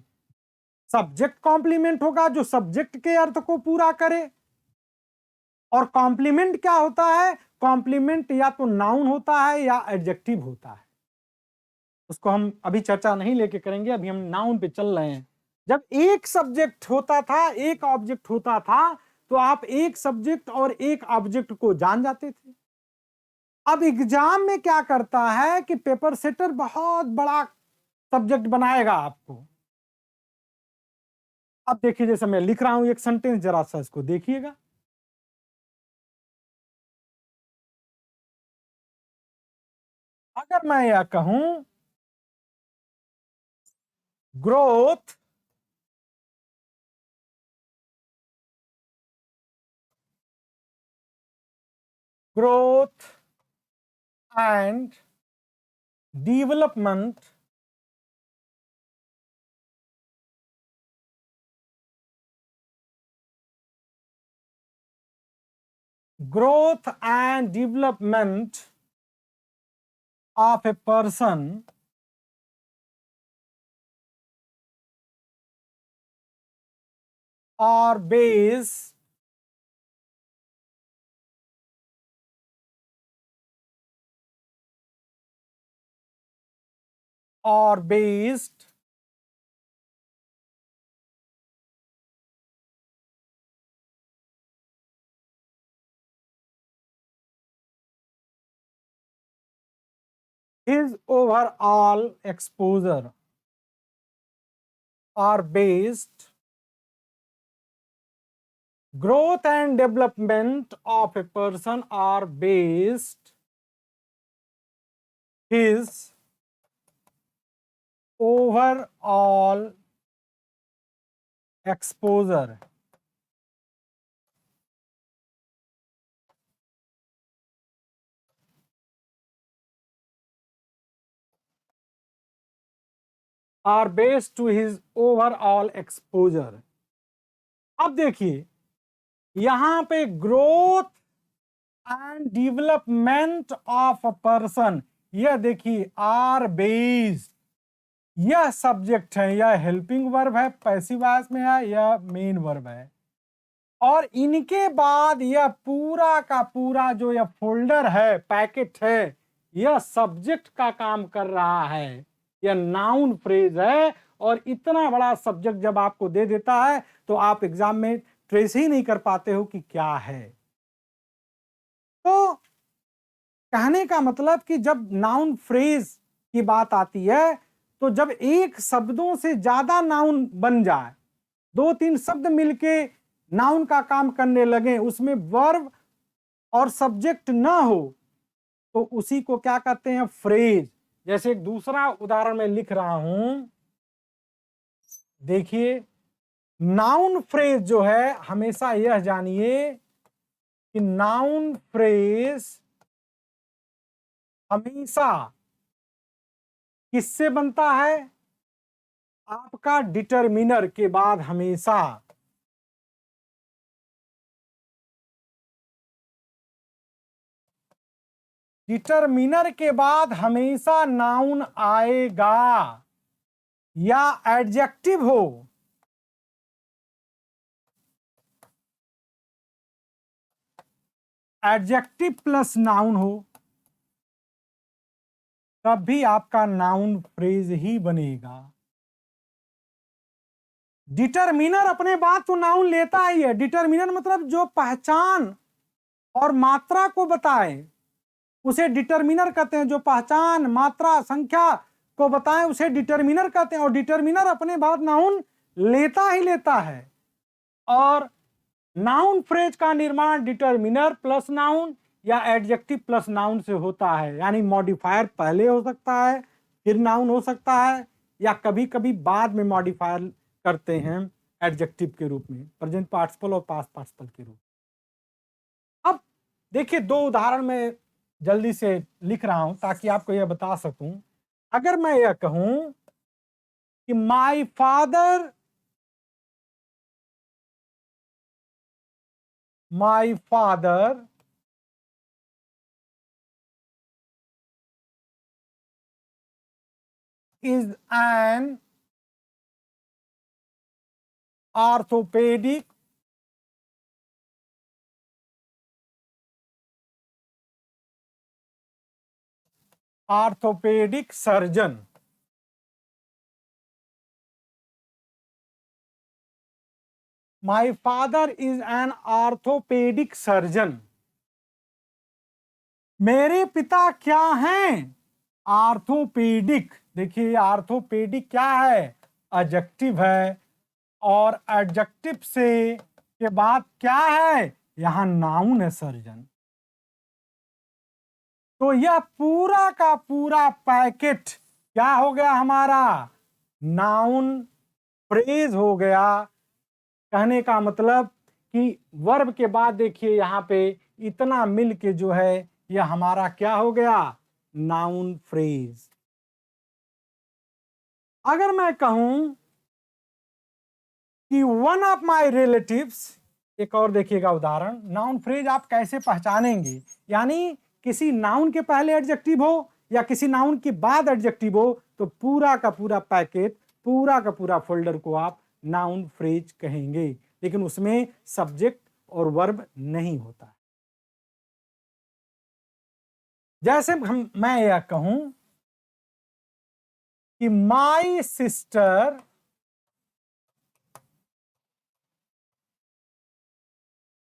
सब्जेक्ट कॉम्प्लीमेंट होगा जो सब्जेक्ट के अर्थ को पूरा करे। और कॉम्प्लीमेंट क्या होता है? कॉम्प्लीमेंट या तो नाउन होता है या एडजेक्टिव होता है, उसको हम अभी चर्चा नहीं लेके करेंगे, अभी हम नाउन पे चल रहे हैं। जब एक सब्जेक्ट होता था, एक ऑब्जेक्ट होता था, तो आप एक सब्जेक्ट और एक ऑब्जेक्ट को जान जाते थे। अब एग्जाम में क्या करता है कि पेपर सेटर बहुत बड़ा सब्जेक्ट बनाएगा आपको। अब देखिए जैसे मैं लिख रहा हूं एक सेंटेंस, जरा सा इसको देखिएगा। अगर मैं यह कहूं growth growth and development growth and development of a person are based are based his overall exposure, are based growth and development of a person are based his overall exposure, are based to his overall exposure। अब देखिए यहां पे growth and development of a person, यह देखिए are based, यह subject है, यह helping verb है, पैसिव वॉइस में है, यह मेन वर्ब है। और इनके बाद यह पूरा का पूरा जो यह फोल्डर है, पैकेट है, यह सब्जेक्ट का काम कर रहा है, यह नाउन फ्रेज है। और इतना बड़ा सब्जेक्ट जब आपको दे देता है तो आप एग्जाम में ट्रेस ही नहीं कर पाते हो कि क्या है। तो कहने का मतलब कि जब नाउन फ्रेज की बात आती है तो जब एक शब्दों से ज्यादा नाउन बन जाए, 2-3 शब्द मिलके नाउन का काम करने लगे, उसमें वर्ब और सब्जेक्ट ना हो, तो उसी को क्या कहते हैं? फ्रेज। जैसे एक दूसरा उदाहरण मैं लिख रहा हूं, देखिए नाउन फ्रेज जो है, हमेशा यह जानिए कि नाउन फ्रेज हमेशा किससे बनता है? आपका डिटरमिनर के बाद हमेशा डिटरमिनर के बाद हमेशा नाउन आएगा, या एडजेक्टिव हो, एडजेक्टिव प्लस नाउन हो, तब भी आपका नाउन फ्रेज ही बनेगा। डिटरमिनर अपने बाद तो नाउन लेता ही है। डिटरमिनर मतलब जो पहचान और मात्रा को बताए उसे डिटरमिनर कहते हैं। जो पहचान, मात्रा, संख्या को बताएं उसे डिटरमिनर कहते हैं। और डिटरमिनर अपने बाद नाउन लेता ही लेता है। और नाउन फ्रेज का निर्माण डिटरमिनर प्लस नाउन या एडजेक्टिव प्लस नाउन से होता है। यानी मॉडिफायर पहले हो सकता है, फिर नाउन हो सकता है, या कभी कभी बाद में मॉडिफायर करते हैं एडजेक्टिव के रूप में, प्रेजेंट पार्टिसिपल और पास्ट पार्टिसिपल के रूप। अब देखिए 2 उदाहरण में जल्दी से लिख रहा हूं ताकि आपको यह बता सकूं। अगर मैं यह कहूं कि my father is an orthopedic surgeon. My father is an orthopedic surgeon. मेरे पिता क्या हैं? आर्थोपेडिक। देखिए आर्थोपेडिक क्या है? एडजेक्टिव है। और एडजेक्टिव से के बाद क्या है? यहां नाउन है, सर्जन। तो यह पूरा का पूरा पैकेट क्या हो गया हमारा? नाउन फ्रेज हो गया। कहने का मतलब कि वर्ब के बाद देखिए यहां पे इतना मिल के जो है यह हमारा क्या हो गया? Noun phrase. अगर मैं कहूं कि वन ऑफ माय रिलेटिव्स, एक और देखिएगा उदाहरण। नाउन फ्रेज आप कैसे पहचानेंगे? यानी किसी नाउन के पहले एडजेक्टिव हो या किसी नाउन के बाद एडजेक्टिव हो, तो पूरा का पूरा पैकेट, पूरा का पूरा फोल्डर को आप नाउन फ्रेज कहेंगे। लेकिन उसमें सब्जेक्ट और वर्ब नहीं होता। जैसे मैं यह कहूं कि my sister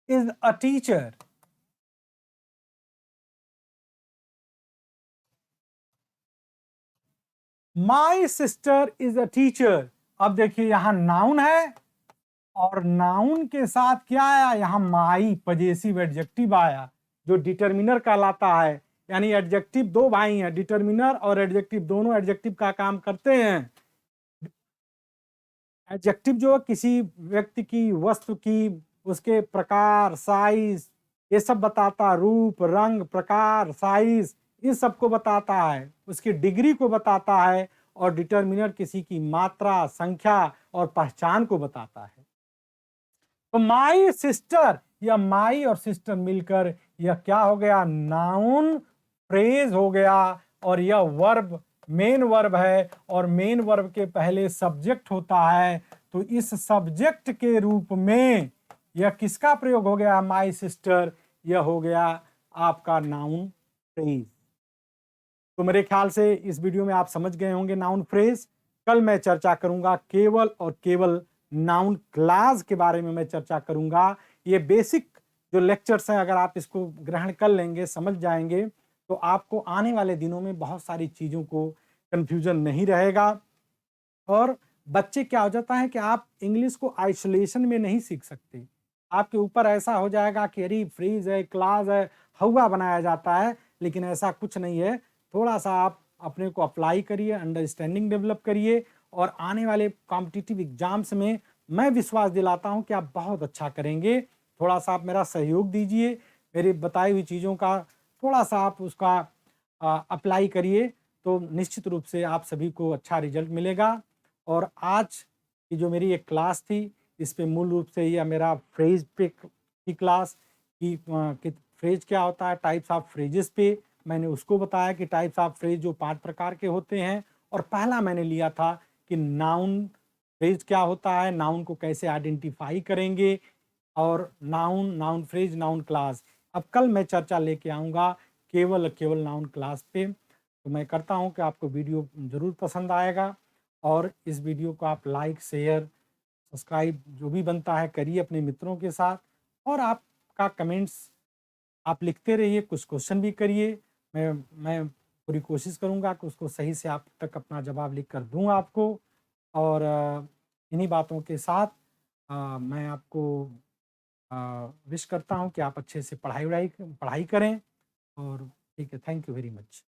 is a teacher. My sister is a teacher. अब देखिए यहां नाउन है और नाउन के साथ क्या आया? यहां माई पजेसिव एडजेक्टिव आया जो डिटरमिनर कहलाता है। यानी एडजेक्टिव 2 भाई हैं, डिटरमिनर और एडजेक्टिव, दोनों एडजेक्टिव का काम करते हैं। एडजेक्टिव जो किसी व्यक्ति की, वस्तु की, उसके प्रकार, साइज, ये सब बताता, रूप, रंग, प्रकार, साइज, इन सबको बताता है, उसकी डिग्री को बताता है। और डिटरमिनर किसी की मात्रा, संख्या और पहचान को बताता है। तो माई सिस्टर, या माई और सिस्टर मिलकर यह क्या हो गया? नाउन फ्रेज हो गया। और यह वर्ब मेन वर्ब है और मेन वर्ब के पहले सब्जेक्ट होता है। तो इस सब्जेक्ट के रूप में यह किसका प्रयोग हो गया? My sister. यह हो गया आपका नाउन फ्रेज। तो मेरे ख्याल से इस वीडियो में आप समझ गए होंगे नाउन फ्रेज। कल मैं चर्चा करूंगा केवल और केवल नाउन क्लास के बारे में मैं चर्चा करूँगा। ये बेसिक जो लेक्चर्स हैं, अगर आप इसको ग्रहण कर लेंगे, समझ जाएँगे, तो आपको आने वाले दिनों में बहुत सारी चीज़ों को कन्फ्यूज़न नहीं रहेगा। और बच्चे क्या हो जाता है कि आप इंग्लिश को आइसोलेशन में नहीं सीख सकते। आपके ऊपर ऐसा हो जाएगा कि अरे फ्रेज़ है, क्लॉज़ है, हौवा बनाया जाता है, लेकिन ऐसा कुछ नहीं है। थोड़ा-सा आप अपने को अप्लाई करिए, अंडरस्टैंडिंग डेवलप करिए और आने वाले कॉम्पिटिटिव एग्ज़ाम्स में मैं विश्वास दिलाता हूँ कि आप बहुत अच्छा करेंगे। थोड़ा-सा आप मेरा सहयोग दीजिए, मेरी बताई हुई चीज़ों का थोड़ा-सा आप उसका अप्लाई करिए, तो निश्चित रूप से आप सभी को अच्छा रिज़ल्ट मिलेगा। और आज की जो मेरी एक क्लास थी, इस पे मूल रूप से यह मेरा फ्रेज़ पे की क्लास कि फ्रेज़ क्या होता है, टाइप्स ऑफ फ्रेजेज़ पे मैंने उसको बताया कि टाइप्स ऑफ फ्रेज़ जो 5 प्रकार के होते हैं। और पहला मैंने लिया था कि नाउन फ्रेज़ क्या होता है, नाउन को कैसे आइडेंटिफ़ाई करेंगे और noun, noun phrase, noun class. अब कल मैं चर्चा लेके आऊँगा केवल केवल नाउन क्लास पे। तो मैं करता हूँ कि आपको वीडियो ज़रूर पसंद आएगा और इस वीडियो को आप लाइक, शेयर, सब्सक्राइब जो भी बनता है करिए अपने मित्रों के साथ। और आपका कमेंट्स आप लिखते रहिए, कुछ क्वेश्चन भी करिए। मैं पूरी कोशिश करूँगा कि उसको सही से आप तक अपना जवाब लिख कर दूँ आपको। और इन्हीं बातों के साथ मैं आपको विश करता हूँ कि आप अच्छे से पढ़ाई करें। और ठीक है, थैंक यू वेरी मच।